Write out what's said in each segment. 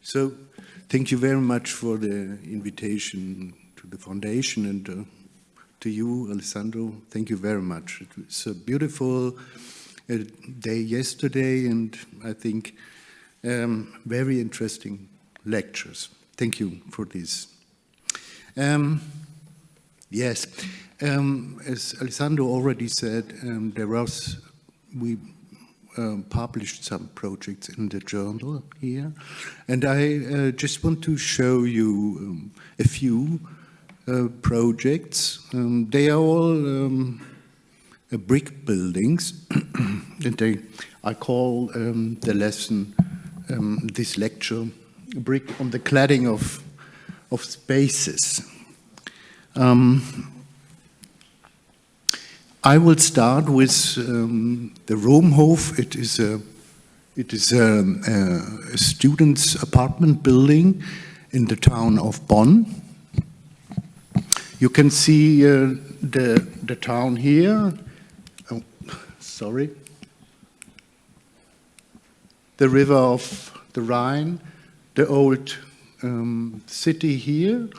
So thank you very much for the invitation to the foundation, and to you, Alessandro, thank you very much. It was a beautiful day yesterday, and I think very interesting lectures. Thank you for this. Yes, as Alessandro already said, we published some projects in the journal here, and I just want to show you a few projects. They are all brick buildings, and I call the lesson, this lecture, brick on the cladding of spaces. I will start with the Roomhof. It is a student's apartment building in the town of Bonn. You can see the town here. Oh, sorry. The river of the Rhine, the old city here,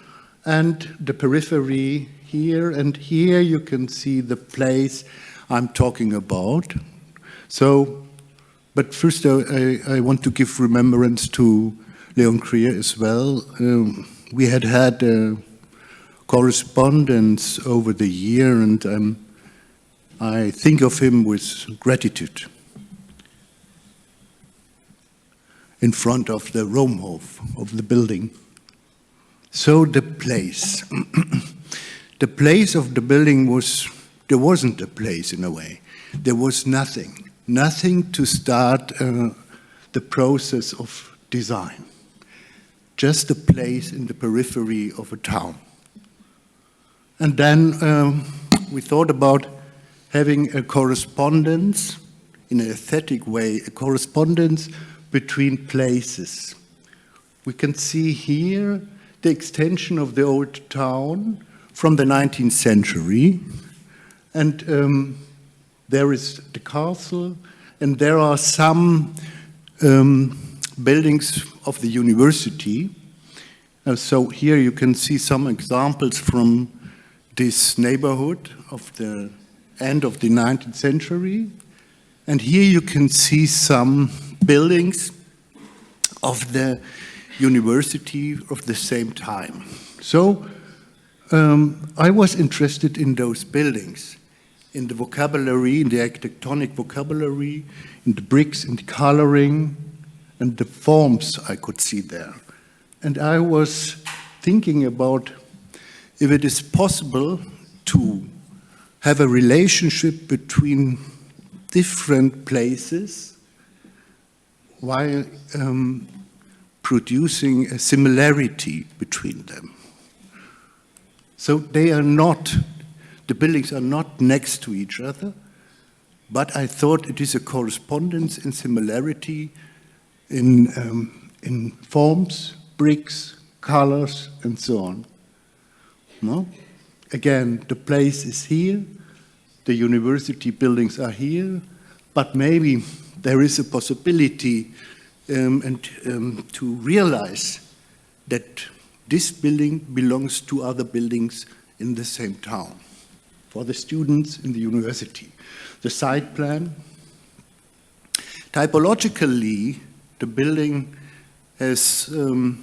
and the periphery here, and here you can see the place I'm talking about. So, but first I want to give remembrance to Leon Krier as well. We had correspondence over the year, and I think of him with gratitude in front of the Roomhof of the building. So the place. The place of the building there wasn't a place in a way. There was nothing to start the process of design. Just a place in the periphery of a town. And then we thought about having a correspondence, in an aesthetic way, a correspondence between places. We can see here the extension of the old town from the 19th century, and there is the castle, and there are some buildings of the university. So here you can see some examples from this neighborhood of the end of the 19th century, and here you can see some buildings of the university of the same time. So I was interested in those buildings, in the vocabulary, in the architectonic vocabulary, in the bricks, in the coloring, and the forms I could see there. And I was thinking about if it is possible to have a relationship between different places while producing a similarity between them. So they are not, the buildings are not next to each other, but I thought it is a correspondence and similarity in forms, bricks, colors, and so on. No? Again, the place is here, the university buildings are here, but maybe there is a possibility to realize that this building belongs to other buildings in the same town for the students in the university. The site plan. Typologically, the building has a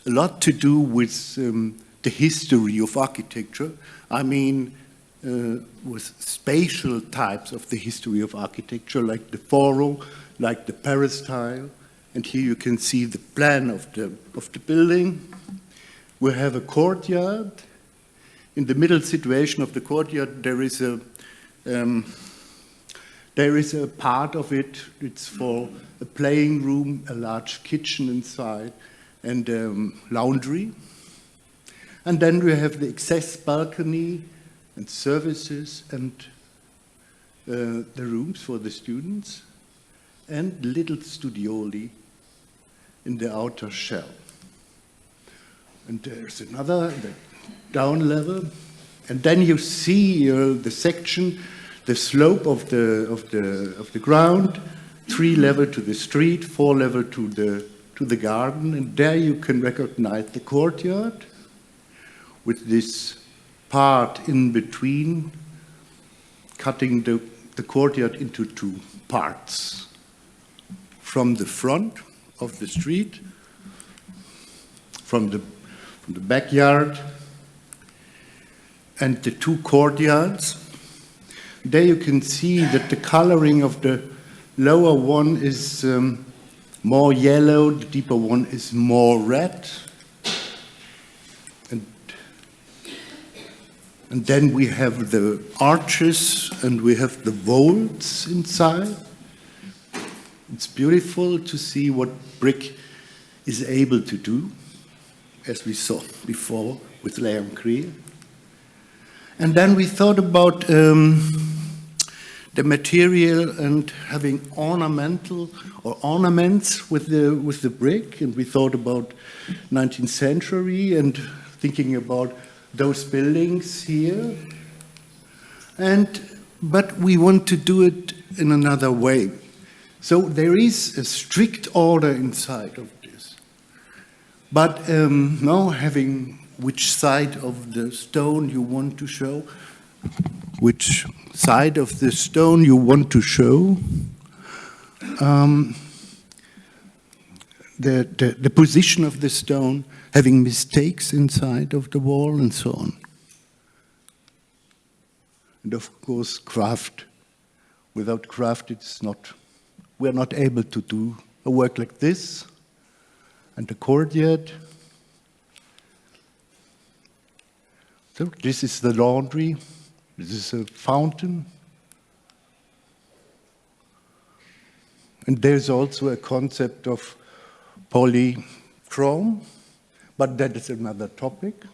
lot to do with the history of architecture. I mean, with spatial types of the history of architecture, like the forum, like the peristyle. And here you can see the plan of the building. We have a courtyard. In the middle situation of the courtyard, there is a part of it. It's for a playing room, a large kitchen inside, and laundry. And then we have the access balcony and services and the rooms for the students, and little studioli in the outer shell. And there's another, the down level, and then you see the section, the slope of the ground, 3 level to the street, 4 level to to the garden, and there you can recognize the courtyard with this part in between, cutting the courtyard into two parts. From the front of the street, from the backyard, and the two courtyards. There you can see that the coloring of the lower one is more yellow, the deeper one is more red. And then we have the arches and we have the vaults inside. It's beautiful to see what brick is able to do, as we saw before with Leon. And then we thought about the material and having ornaments with the brick, and we thought about 19th century and thinking about those buildings here. But we want to do it in another way. So there is a strict order inside of this. But now having which side of the stone you want to show, which side of the stone you want to show, the position of the stone, having mistakes inside of the wall and so on. And of course, craft. Without craft, we're not able to do a work like this. And the courtyard. So this is the laundry. This is a fountain. And there's also a concept of polychrome, but that is another topic.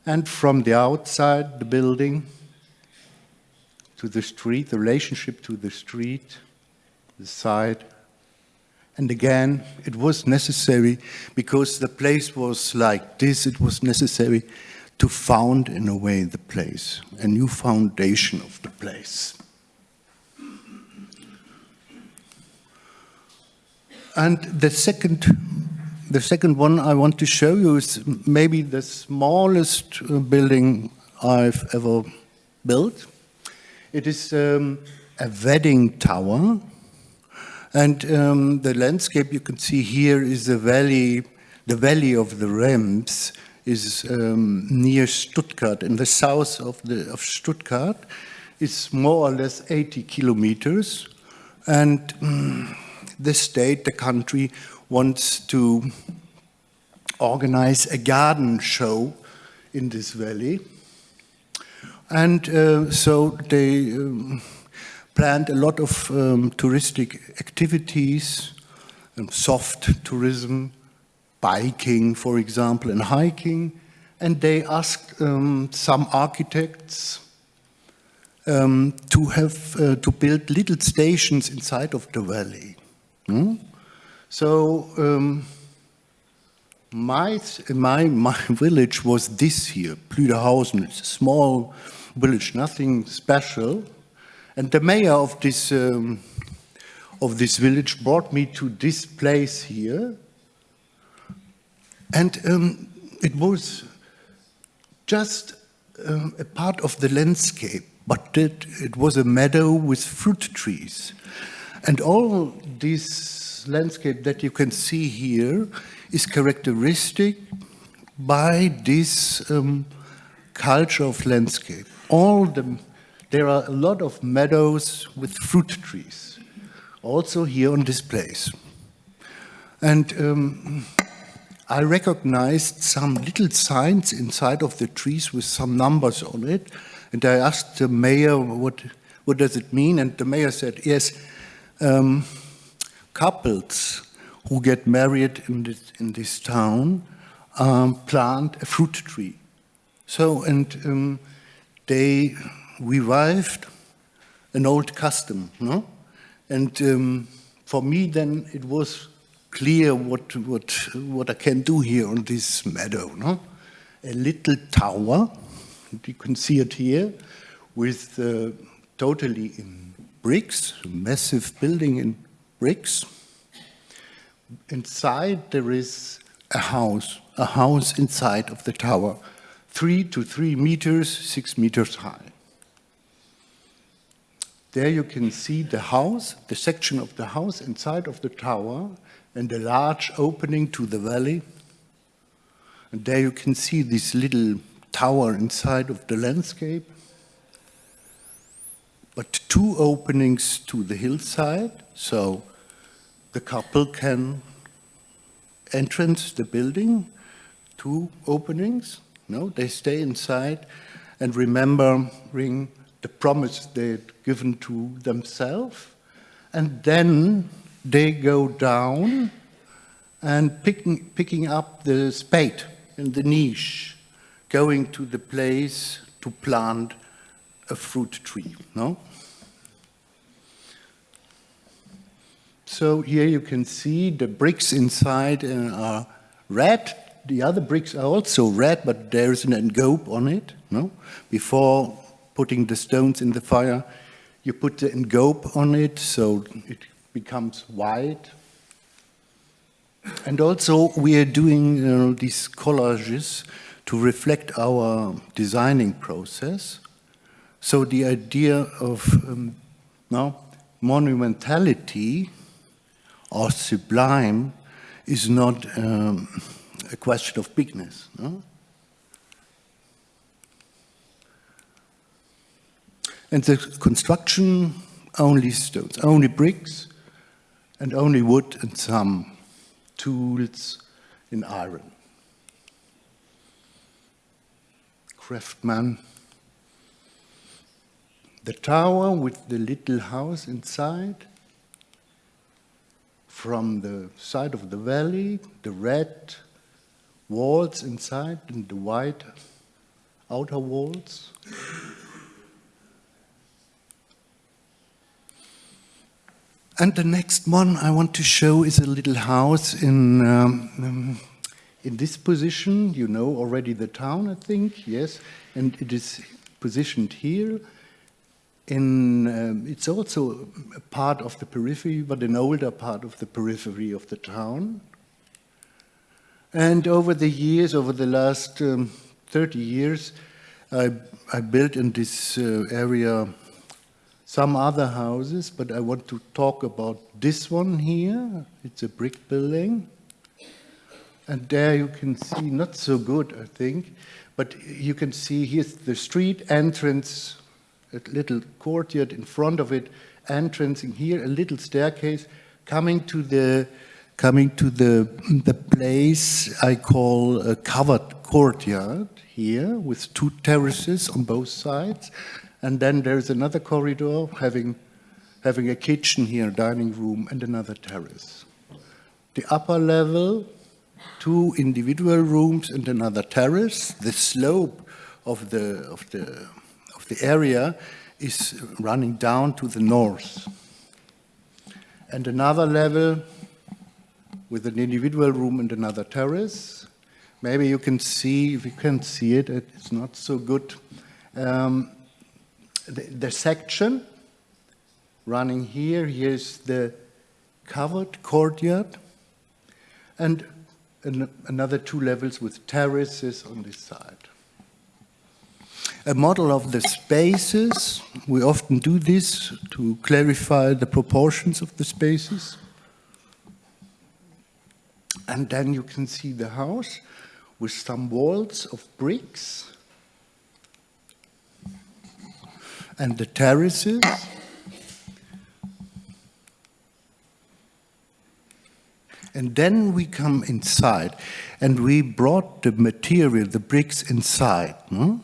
And from the outside, the building to the street, the relationship to the street, the side. And again, it was necessary, because the place was like this, it was necessary to found, in a way, the place, a new foundation of the place. And the second one I want to show you is maybe the smallest building I've ever built. It is a wedding tower. And the landscape you can see here is the valley of the Rems is near Stuttgart, in the south of Stuttgart. It's more or less 80 kilometers. And the state, the country, wants to organize a garden show in this valley. And so they planned a lot of touristic activities, soft tourism, biking, for example, and hiking. And they asked some architects to build little stations inside of the valley. So my village was this here, Plüderhausen. It's a small village, nothing special. And the mayor of this village brought me to this place here. And it was just a part of the landscape, but it was a meadow with fruit trees. And all this landscape that you can see here is characteristic by this culture of landscape. There are a lot of meadows with fruit trees, also here on this place. And I recognized some little signs inside of the trees with some numbers on it. And I asked the mayor, what does it mean? And the mayor said, yes, couples who get married in this town plant a fruit tree. So, and they revived an old custom, no? And for me, then it was clear what I can do here on this meadow, no? A little tower, you can see it here, with totally in bricks, a massive building in bricks. Inside there is a house inside of the tower, 3 to 3 meters, 6 meters high. There you can see the house, the section of the house inside of the tower, and a large opening to the valley. And there you can see this little tower inside of the landscape. But 2 openings to the hillside, so the couple can entrance the building, 2 openings. No, they stay inside and remembering the promise they'd given to themselves. And then they go down and picking up the spade in the niche, going to the place to plant a fruit tree, no? So here you can see the bricks inside are red. The other bricks are also red, but there's an engobe on it, no? Before putting the stones in the fire, you put the engobe on it, so it becomes white. And also we are doing these collages to reflect our designing process. So the idea of monumentality or sublime is not a question of bigness. No? And the construction, only stones, only bricks, and only wood and some tools in iron. Craftsman. The tower with the little house inside. From the side of the valley, the red walls inside and the white outer walls. And the next one I want to show is a little house in this position. You know already the town, I think, yes, and it is positioned here. It's also a part of the periphery, but an older part of the periphery of the town. And over the years, over the last 30 years, I built in this area some other houses, but I want to talk about this one here. It's a brick building. And there you can see, not so good, I think, but you can see here's the street entrance, a little courtyard in front of it, entrance in here, a little staircase, coming to the place I call a covered courtyard here with 2 terraces on both sides. And then there's another corridor having a kitchen here, dining room, and another terrace. The upper level, 2 individual rooms and another terrace. The slope of the area is running down to the north. And another level with an individual room and another terrace. Maybe you can see, if you can see it, it's not so good. The section running here, here's the covered courtyard, and another 2 levels with terraces on this side. A model of the spaces, we often do this to clarify the proportions of the spaces. And then you can see the house with some walls of bricks and the terraces. And then we come inside and we brought the material, the bricks inside. No?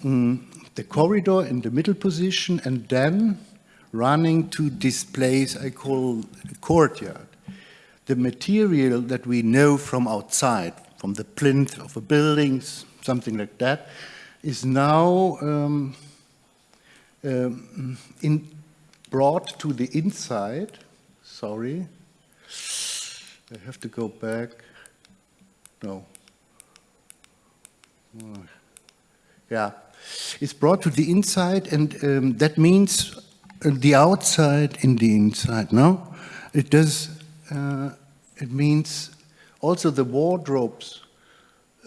The corridor in the middle position and then running to this place I call the courtyard. The material that we know from outside, from the plinth of a building, something like that, is now brought to the inside. Sorry, I have to go back. No. Yeah, it's brought to the inside, and that means the outside in the inside, no? It does, it means also the wardrobes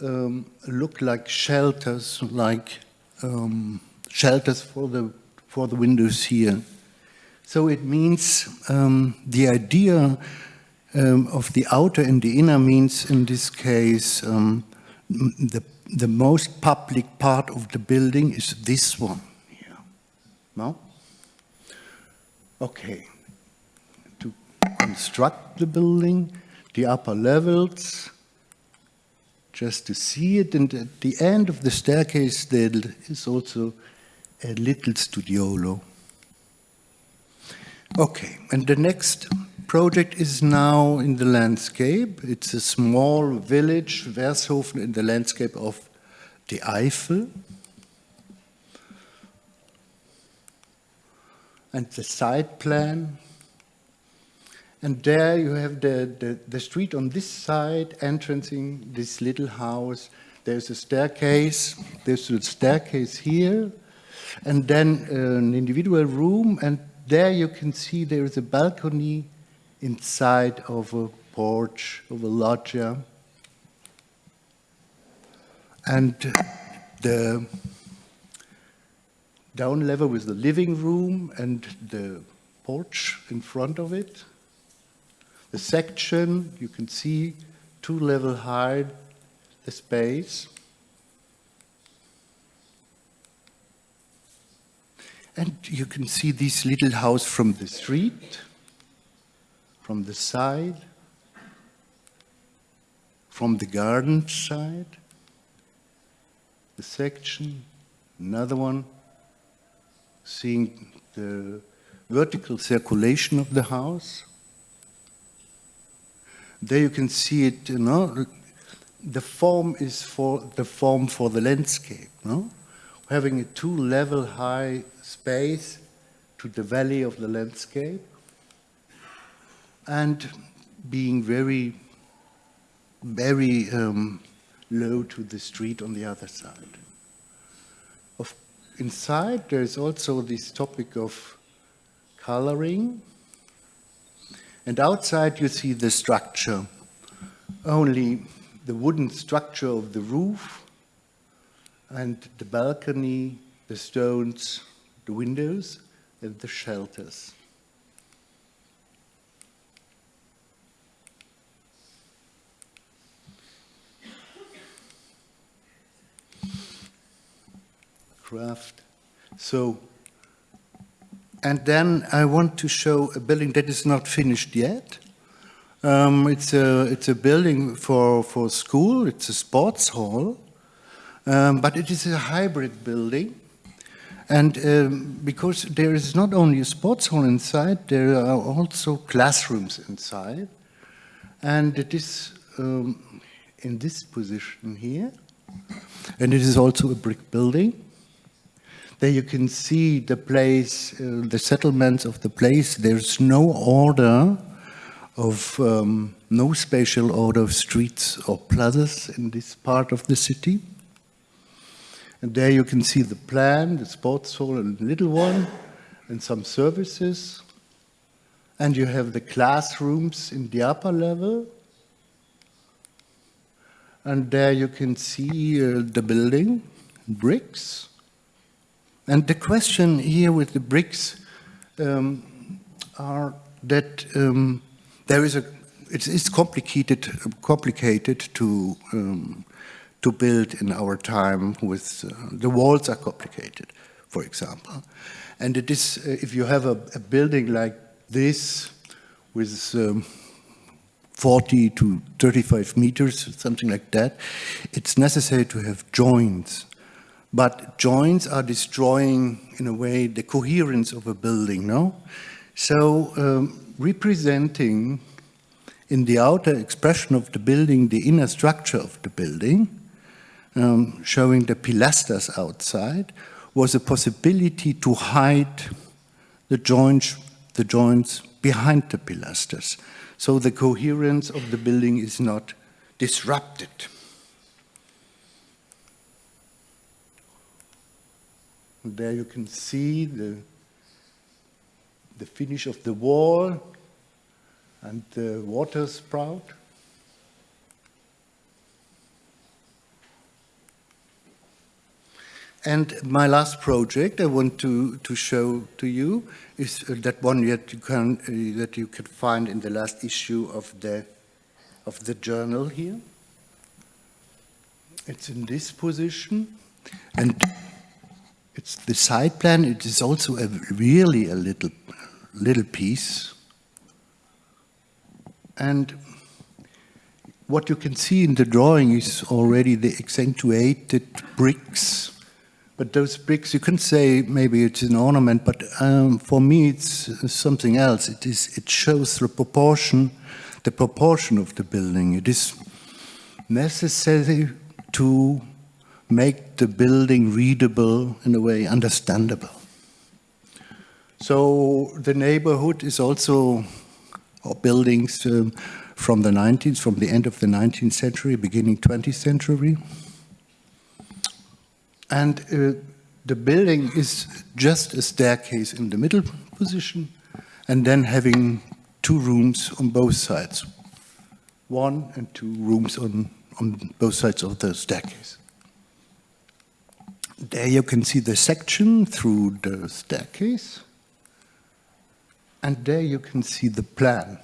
look like shelters for the windows here. So it means the idea of the outer and the inner means, in this case, the most public part of the building is this one here. No? Okay. To construct the building, the upper levels, just to see it, and at the end of the staircase there is also a little studiolo. Okay, and the next project is now in the landscape. It's a small village, Vershofen, in the landscape of the Eifel. And the site plan. And there you have the street on this side, entrancing this little house. There's a staircase. There's a staircase here. And then an individual room. And there you can see there is a balcony inside of a porch, of a loggia. And the down level with the living room and the porch in front of it. The section, you can see 2 levels high, the space. And you can see this little house from the street, from the side, from the garden side. The section, another one, seeing the vertical circulation of the house. There you can see it, you know, the form is for the landscape, no? Having a 2 level high space to the valley of the landscape and being very, very low to the street on the other side. Inside there is also this topic of coloring. And outside you see the structure, only the wooden structure of the roof and the balcony, the stones, the windows, and the shelters. Craft. So, and then I want to show a building that is not finished yet. It's a building for school. It's a sports hall, but it is a hybrid building. And because there is not only a sports hall inside, there are also classrooms inside. And it is in this position here. And it is also a brick building. There you can see the place, the settlements of the place. There's no order of, no spatial order of streets or plazas in this part of the city. And there you can see the plan, the sports hall, and a little one, and some services. And you have the classrooms in the upper level. And there you can see the building, bricks. And the question here with the bricks are that there is it's complicated to build in our time. With the walls are complicated, for example, and it is if you have a building like this with 40 to 35 meters, something like that, it's necessary to have joints. But joints are destroying, in a way, the coherence of a building, no? So representing in the outer expression of the building, the inner structure of the building, showing the pilasters outside, was a possibility to hide the joints behind the pilasters. So the coherence of the building is not disrupted. There you can see the finish of the wall, and the water sprout. And my last project I want to show to you is that one that you can find in the last issue of the journal here. It's in this position, and it's the side plan. It is also really a little piece, and what you can see in the drawing is already the accentuated bricks. But those bricks, you can say maybe it's an ornament, but for me it's something else. It shows the proportion of the building. It is necessary to make the building readable, in a way understandable. So the neighborhood is also buildings from the end of the 19th century, beginning 20th century. And the building is just a staircase in the middle position, and then having two rooms on both sides. One and two rooms on both sides of the staircase. There you can see the section through the staircase, and there you can see the plan.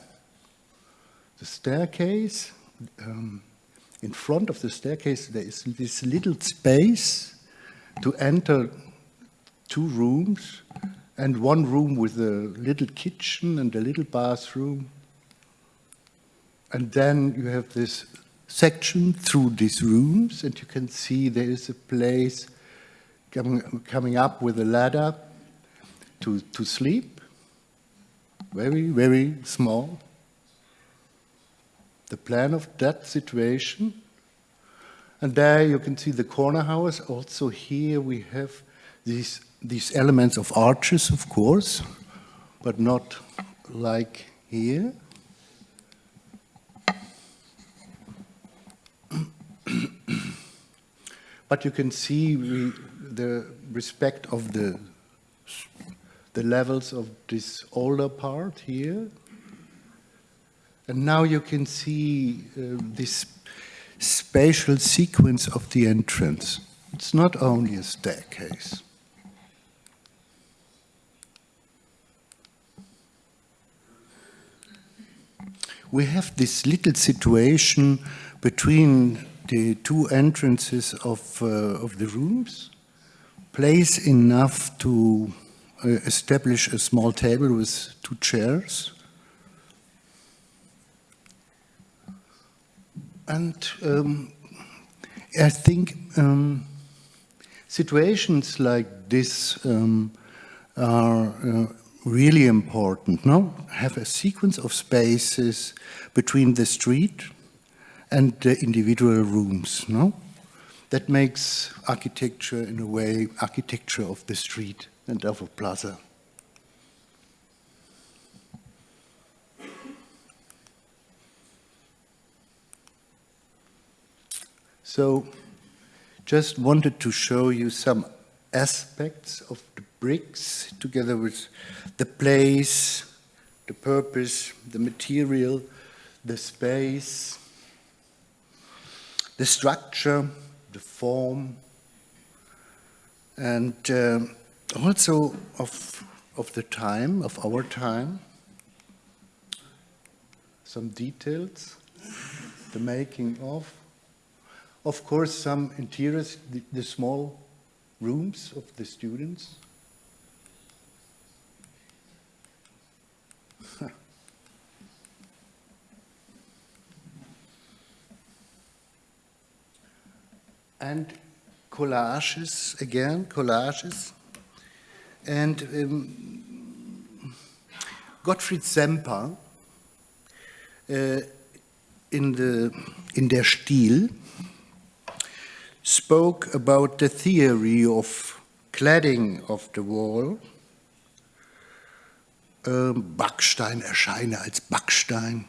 The staircase, in front of the staircase there is this little space to enter two rooms, and one room with a little kitchen and a little bathroom. And then you have this section through these rooms, and you can see there is a place coming up with a ladder to sleep. Very, very small. The plan of that situation. And there you can see the corner house. Also here we have these elements of arches, of course, but not like here. But you can see the respect of the levels of this older part here. And now you can see this spatial sequence of the entrance. It's not only a staircase. We have this little situation between the two entrances of the rooms, place enough to establish a small table with two chairs. And I think situations like this are really important, no? Have a sequence of spaces between the street and the individual rooms, no? That makes architecture, in a way, architecture of the street and of a plaza. So, just wanted to show you some aspects of the bricks together with the place, the purpose, the material, the space, the structure, the form, and also of the time, of our time. Some details, the making of course, some interiors, the small rooms of the students. And collages, again, collages. And Gottfried Semper, in Der Stil, spoke about the theory of cladding of the wall. Backstein erscheine als Backstein.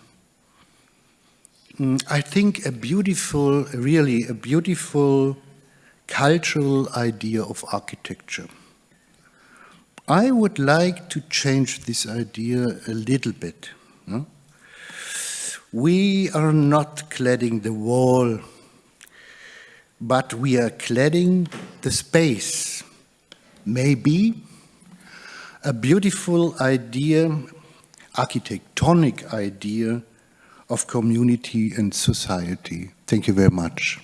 I think really a beautiful cultural idea of architecture. I would like to change this idea a little bit. No? We are not cladding the wall, but we are cladding the space. Maybe a beautiful idea, architectonic idea of community and society. Thank you very much.